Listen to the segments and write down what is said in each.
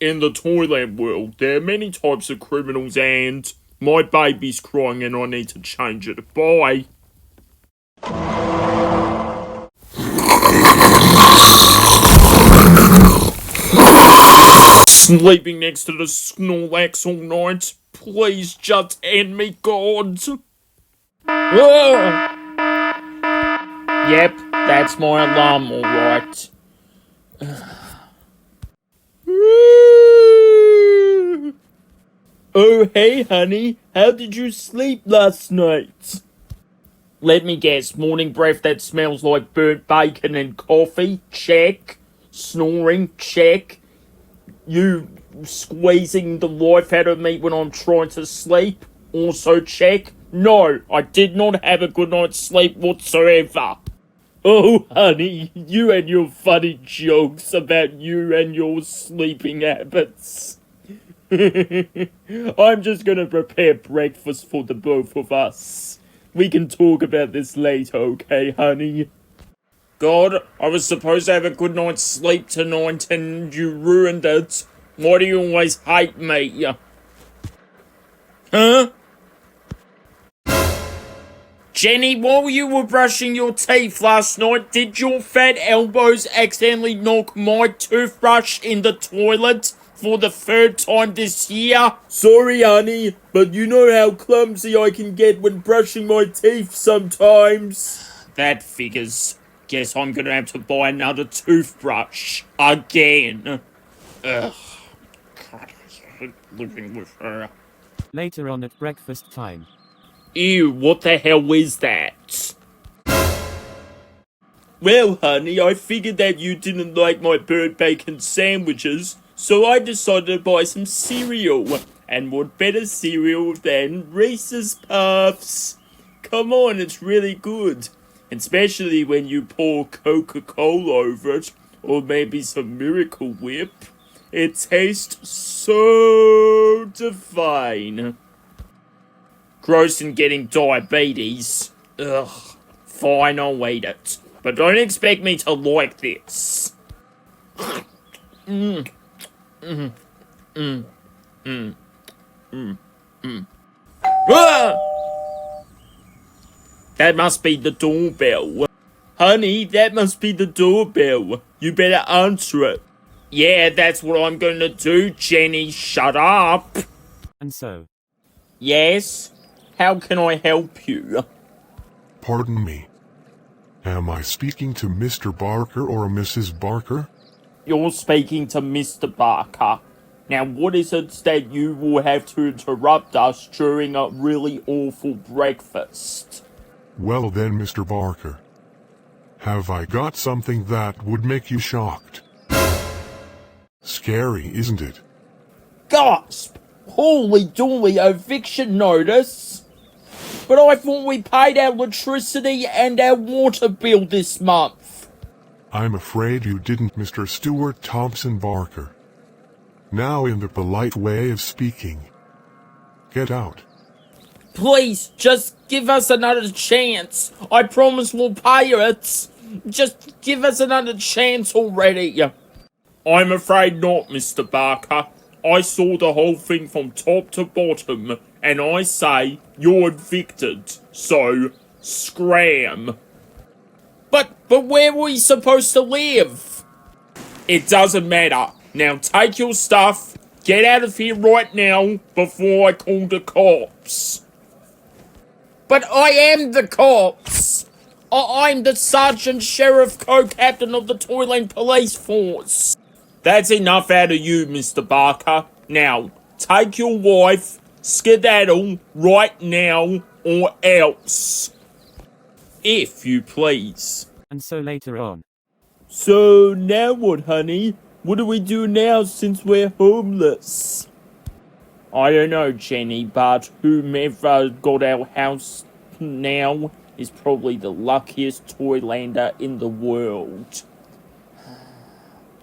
In the toilet world, there are many types of criminals and my baby's crying and I need to change it. Bye. Sleeping next to the Snorlax all night. Please just end me, God. Yep, that's my alarm, alright. Oh, hey, honey. How did you sleep last night? Let me guess. Morning breath that smells like burnt bacon and coffee? Check. Snoring? Check. You squeezing the life out of me when I'm trying to sleep? Also check. No, I did not have a good night's sleep whatsoever. Oh, honey, you and your funny jokes about you and your sleeping habits. I'm just gonna prepare breakfast for the both of us. We can talk about this later, okay, honey? God, I was supposed to have a good night's sleep tonight and you ruined it. Why do you always hate me? Huh? Jennie, while you were brushing your teeth last night, did your fat elbows accidentally knock my toothbrush in the toilet for the third time this year? Sorry, honey, but you know how clumsy I can get when brushing my teeth sometimes. That figures. Guess I'm gonna have to buy another toothbrush. Again. Ugh. God, I hate living with her. Later on at breakfast time. Ew, what the hell is that? Well, honey, I figured that you didn't like my burnt bacon sandwiches, so I decided to buy some cereal. And what better cereal than Reese's Puffs? Come on, it's really good. Especially when you pour Coca-Cola over it, or maybe some Miracle Whip. It tastes so divine. Gross and getting diabetes. Ugh. Fine, I'll eat it. But don't expect me to like this. Ah! That must be the doorbell. Honey, that must be the doorbell. You better answer it. Yeah, that's what I'm gonna do, Jennie. Shut up. And so. Yes? How can I help you? Pardon me. Am I speaking to Mr. Barker or Mrs. Barker? You're speaking to Mr. Barker. Now, what is it that you will have to interrupt us during a really awful breakfast? Well then, Mr. Barker. Have I got something that would make you shocked? Scary, isn't it? Gasp! Holy dooly, eviction notice! But I thought we paid our electricity and our water bill this month. I'm afraid you didn't, Mr. Stuart Thompson Barker. Now in the polite way of speaking. Get out. Please, just give us another chance. I promise we'll pay it. Just give us another chance already. I'm afraid not, Mr. Barker. I saw the whole thing from top to bottom, and I say you're evicted. So, scram. But where were we supposed to live? It doesn't matter. Now take your stuff, get out of here right now before I call the cops. But I am the cops. I'm the Sergeant Sheriff Co-Captain of the Toyland Police Force. That's enough out of you, Mr. Barker. Now, take your wife, skedaddle right now, or else. If you please. And so later on. So, now what, honey? What do we do now since we're homeless? I don't know, Jennie, but whomever got our house now is probably the luckiest Toylander in the world.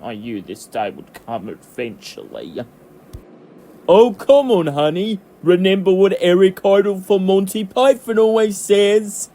I knew this day would come eventually. Oh, come on, honey. Remember what Eric Idle from Monty Python always says?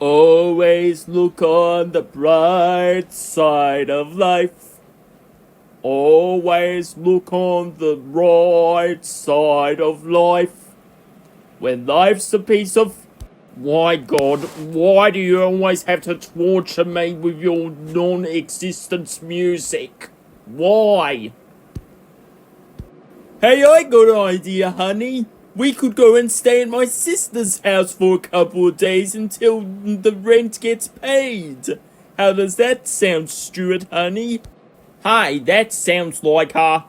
Always look on the bright side of life. Always look on the right side of life. When life's a piece of... Why, God, why do you always have to torture me with your non-existence music? Why? Hey, I got an idea, honey. We could go and stay at my sister's house for a couple of days until the rent gets paid. How does that sound, Stuart, honey? Hey, that sounds like a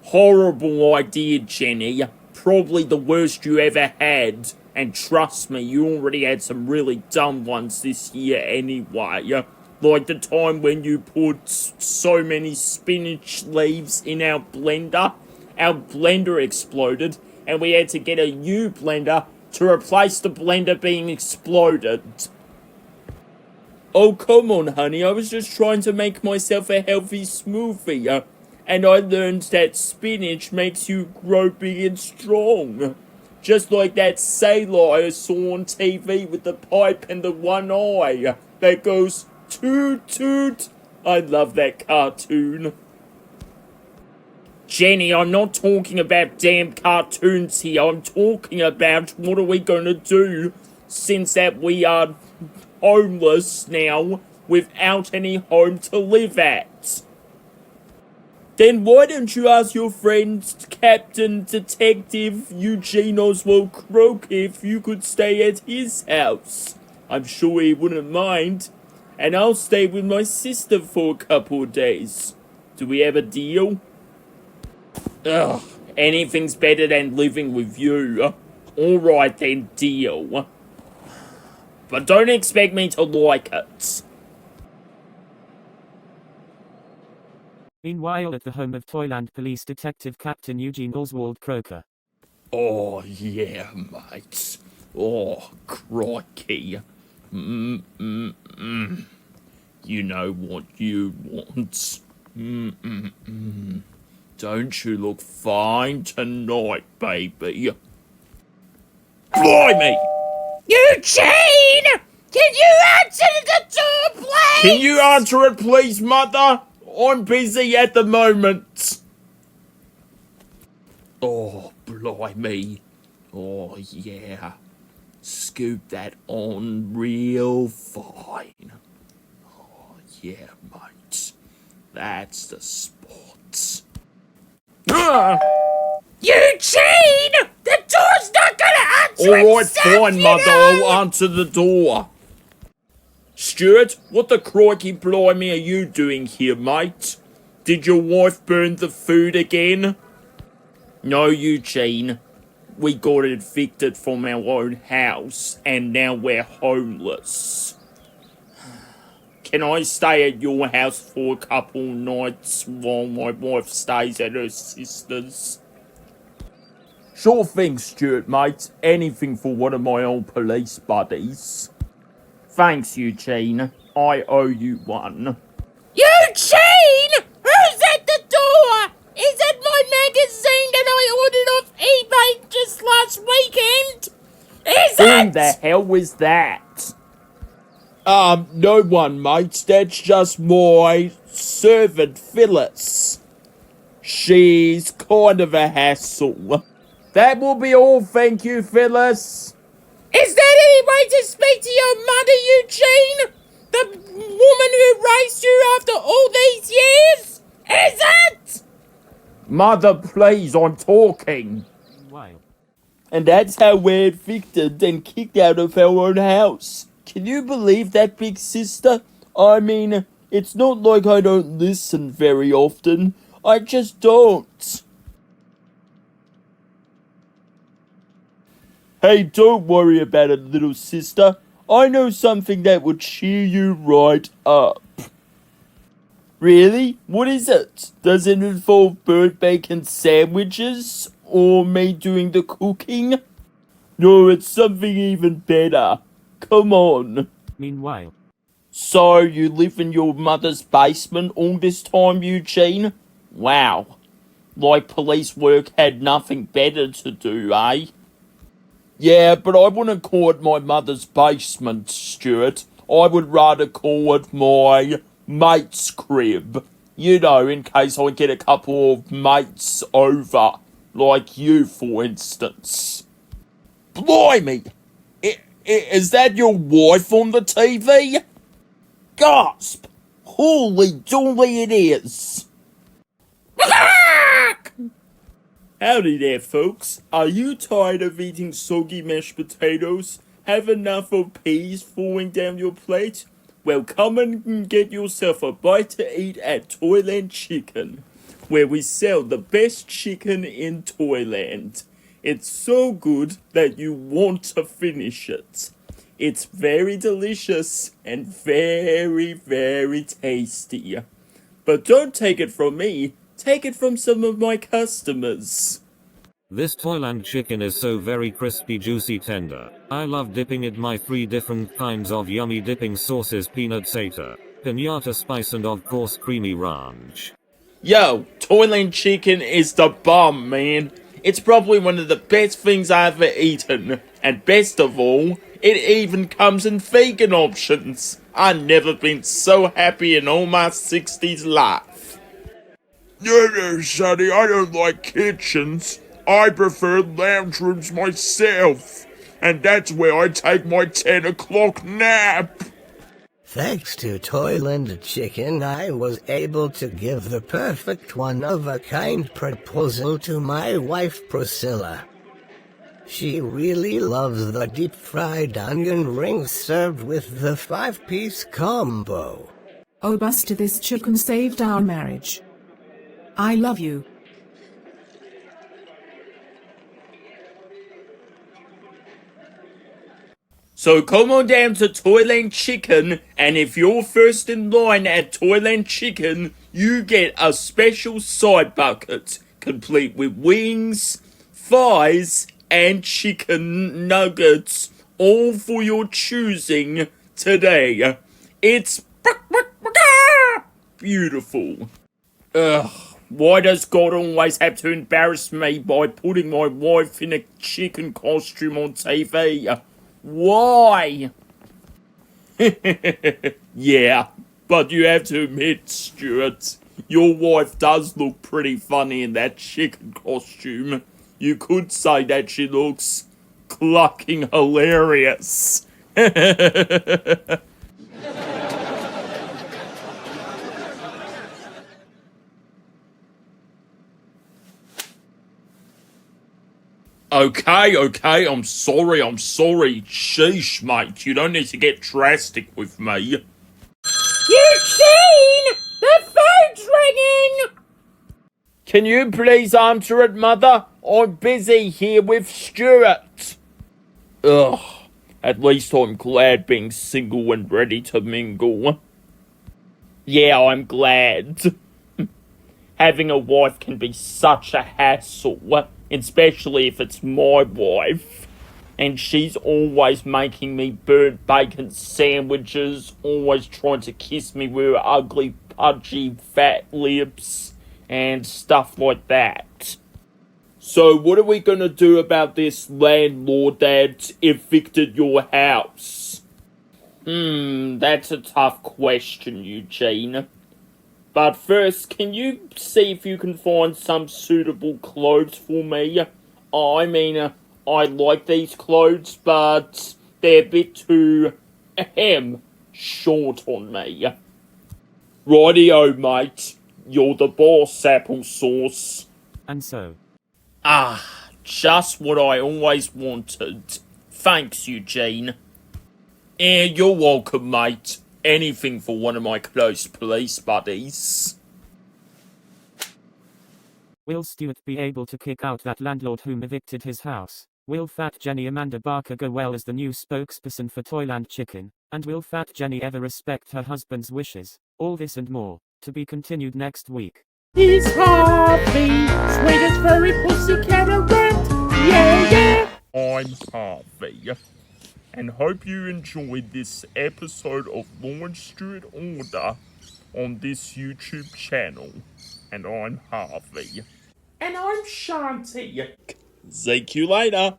horrible idea, Jennie. Probably the worst you ever had. And trust me, you already had some really dumb ones this year anyway. Like the time when you put so many spinach leaves in our blender. Our blender exploded, and we had to get a new blender to replace the blender being exploded. Oh, come on, honey, I was just trying to make myself a healthy smoothie. And I learned that spinach makes you grow big and strong. Just like that sailor I saw on TV with the pipe and the one eye that goes toot toot. I love that cartoon. Jennie, I'm not talking about damn cartoons here. I'm talking about what are we going to do since that we are homeless now without any home to live at. Then why don't you ask your friend Captain Detective Eugene Oswald Croaker if you could stay at his house? I'm sure he wouldn't mind. And I'll stay with my sister for a couple of days. Do we have a deal? Ugh, anything's better than living with you. Alright then, deal. But don't expect me to like it. Meanwhile, at the home of Toyland Police Detective Captain Eugene Oswald Croaker. Oh, yeah, mate. Oh, crikey. You know what you want. Don't you look fine tonight, baby? Blimey! Eugene! Can you answer the door, please? Can you answer it, please, Mother? I'm busy at the moment. Oh, blimey. Oh, yeah. Scoop that on real fine. Oh, yeah, mate. That's the spot. Eugene! The door's not gonna answer Alright, itself, fine, you Mother. know! I'll answer the door. Stuart, what the crikey blimey are you doing here, mate? Did your wife burn the food again? No, Eugene. We got evicted from our own house, and now we're homeless. Can I stay at your house for a couple nights while my wife stays at her sister's? Sure thing, Stuart, mate. Anything for one of my old police buddies. Thanks, Eugene. I owe you one. Eugene! Who's at the door? Is it my magazine that I ordered off eBay just last weekend? Is Who it? the hell is that? No one, mate. That's just my servant, Phyllis. She's kind of a hassle. That will be all, thank you, Phyllis. Is there any way to speak to your mother, Eugene? The woman who raised you after all these years? Is it? Mother, please, I'm talking. Meanwhile, And that's how we're evicted and kicked out of our own house. Can you believe that, big sister? I mean, it's not like I don't listen very often. I just don't. Hey, don't worry about it, little sister. I know something that would cheer you right up. Really? What is it? Does it involve bird bacon sandwiches? Or me doing the cooking? No, it's something even better. Come on. meanwhile, So, you live in your mother's basement all this time, Eugene? Wow. Like police work had nothing better to do, eh? Yeah, but I wouldn't call it my mother's basement, Stuart. I would rather call it my mate's crib. You know, in case I get a couple of mates over, like you, for instance. Blimey! Is that your wife on the TV? Gasp! Holy dooly it is! Howdy there, folks. Are you tired of eating soggy mashed potatoes? Have enough of peas falling down your plate? Well, come and get yourself a bite to eat at Toyland Chicken, where we sell the best chicken in Toyland. It's so good that you want to finish it. It's very delicious and very, very tasty. But don't take it from me, take it from some of my customers. This Toyland chicken is so very crispy, juicy, tender. I love dipping it my 3 different kinds of yummy dipping sauces: peanut sata, piñata spice, and of course creamy ranch. Yo, Toyland Chicken is the bomb, man. It's probably one of the best things I've ever eaten. And best of all, it even comes in vegan options. I've never been so happy in all my 60s life. No, sonny, I don't like kitchens. I prefer lounge rooms myself. And that's where I take my 10 o'clock nap. Thanks to Toyland Chicken, I was able to give the perfect one-of-a-kind proposal to my wife Priscilla. She really loves the deep-fried onion rings served with the 5-piece combo. Oh, Buster, this chicken saved our marriage. I love you. So come on down to Toyland Chicken, and if you're first in line at Toyland Chicken, you get a special side bucket, complete with wings, thighs, and chicken nuggets, all for your choosing today. It's beautiful. Ugh, why does God always have to embarrass me by putting my wife in a chicken costume on TV? Why? Yeah, but you have to admit, Stuart, your wife does look pretty funny in that chicken costume. You could say that she looks clucking hilarious. Okay, I'm sorry. Sheesh, mate, you don't need to get drastic with me. Eugene! The phone's ringing! Can you please answer it, Mother? I'm busy here with Stuart. Ugh, at least I'm glad being single and ready to mingle. Yeah, I'm glad. Having a wife can be such a hassle, especially if it's my wife. And she's always making me burnt bacon sandwiches, always trying to kiss me with her ugly, pudgy, fat lips, and stuff like that. So what are we gonna do about this landlord that evicted your house? That's a tough question, Eugene. But first, can you see if you can find some suitable clothes for me? I mean, I like these clothes, but they're a bit too, short on me. Rightio, mate. You're the boss, applesauce. And so, Just what I always wanted. Thanks, Eugene. You're welcome, mate. Anything for one of my close police buddies. will Stuart be able to kick out that landlord whom evicted his house? Will Phat Jennie Amanda Barker go well as the new spokesperson for Toyland Chicken? And will Phat Jennie ever respect her husband's wishes? All this and more, to be continued next week. He's Harvey, sweetest furry pussycat around. Yeah. I'm Harvey, and hope you enjoyed this episode of Law and Stuart Order on this YouTube channel. And I'm Harvey. And I'm Shanti. See you later.